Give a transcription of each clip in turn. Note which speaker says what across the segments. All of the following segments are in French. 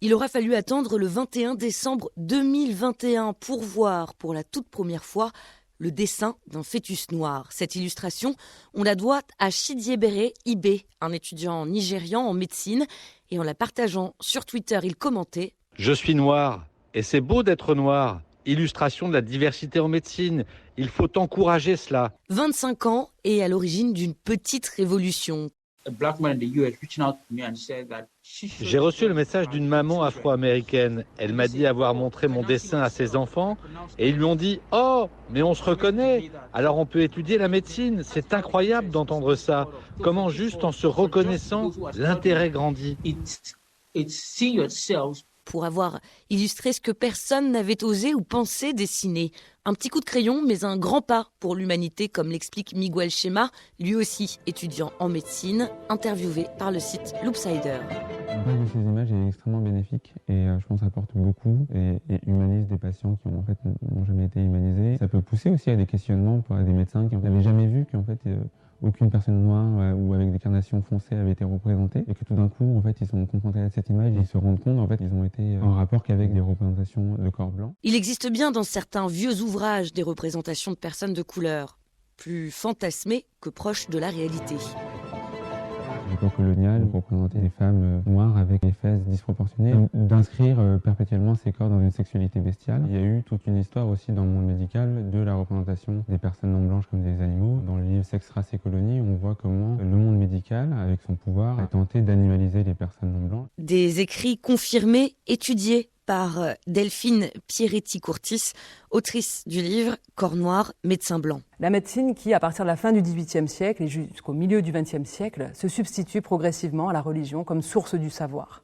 Speaker 1: Il aura fallu attendre le 21 décembre 2021 pour voir pour la toute première fois le dessin d'un fœtus noir. Cette illustration, on la doit à Chidiebere Ibe, un étudiant nigérian en médecine. Et en la partageant sur Twitter, il commentait
Speaker 2: « Je suis noir et c'est beau d'être noir. Illustration de la diversité en médecine. Il faut encourager cela. »
Speaker 1: 25 ans et à l'origine d'une petite révolution.
Speaker 2: J'ai reçu le message d'une maman afro-américaine. Elle m'a dit avoir montré mon dessin à ses enfants et ils lui ont dit « Oh, mais on se reconnaît, alors on peut étudier la médecine. » C'est incroyable d'entendre ça. Comment juste en se reconnaissant, l'intérêt grandit.
Speaker 1: Pour avoir illustré ce que personne n'avait osé ou pensé dessiner. Un petit coup de crayon, mais un grand pas pour l'humanité, comme l'explique Miguel Chema, lui aussi étudiant en médecine, interviewé par le site Loopsider.
Speaker 3: L'impact de ces images est extrêmement bénéfique et je pense apporte beaucoup et humanise des patients qui en fait n'ont jamais été humanisés. Ça peut pousser aussi à des questionnements pour des médecins qui n'avaient jamais vu qu'en fait aucune personne noire ou avec des carnations foncées avait été représentée et que tout d'un coup en fait ils sont confrontés à cette image et ils se rendent compte en fait ils ont été en rapport qu'avec des représentations de corps blancs.
Speaker 1: Il existe bien dans certains vieux ouvrages des représentations de personnes de couleur, plus fantasmées que proches de la réalité.
Speaker 3: À l'époque coloniale, représenter des femmes noires avec des fesses disproportionnées, d'inscrire perpétuellement ces corps dans une sexualité bestiale. Il y a eu toute une histoire aussi dans le monde médical de la représentation des personnes non blanches comme des animaux. Dans le livre Sexe, race et colonie, on voit comment le monde médical, avec son pouvoir, a tenté d'animaliser les personnes non blanches.
Speaker 1: Des écrits confirmés, étudiés par Delphine Pieretti-Courtis, autrice du livre « Corps noir, médecin blanc ».
Speaker 4: La médecine qui, à partir de la fin du XVIIIe siècle et jusqu'au milieu du XXe siècle, se substitue progressivement à la religion comme source du savoir.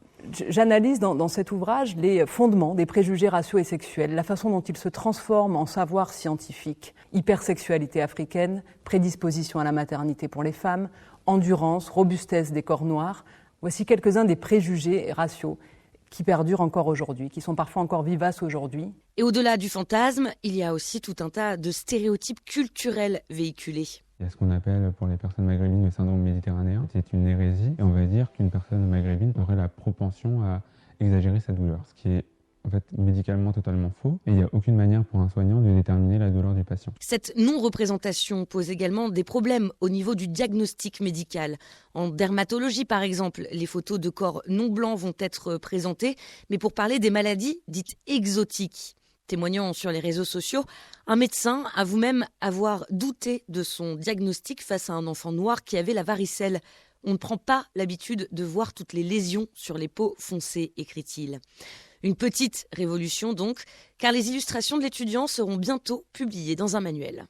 Speaker 4: J'analyse dans cet ouvrage les fondements des préjugés raciaux et sexuels, la façon dont ils se transforment en savoir scientifique, hypersexualité africaine, prédisposition à la maternité pour les femmes, endurance, robustesse des corps noirs. Voici quelques-uns des préjugés raciaux qui perdurent encore aujourd'hui, qui sont parfois encore vivaces aujourd'hui.
Speaker 1: Et au-delà du fantasme, il y a aussi tout un tas de stéréotypes culturels véhiculés.
Speaker 3: Il y a ce qu'on appelle pour les personnes maghrébines le syndrome méditerranéen. C'est une hérésie et on va dire qu'une personne maghrébine aurait la propension à exagérer sa douleur, ce qui est en fait médicalement totalement faux et il n'y a aucune manière pour un soignant de déterminer la douleur du patient.
Speaker 1: Cette non-représentation pose également des problèmes au niveau du diagnostic médical. En dermatologie par exemple, les photos de corps non blancs vont être présentées, mais pour parler des maladies dites exotiques. Témoignant sur les réseaux sociaux, un médecin avoue même avoir douté de son diagnostic face à un enfant noir qui avait la varicelle. On ne prend pas l'habitude de voir toutes les lésions sur les peaux foncées, écrit-il. Une petite révolution donc, car les illustrations de l'étudiant seront bientôt publiées dans un manuel.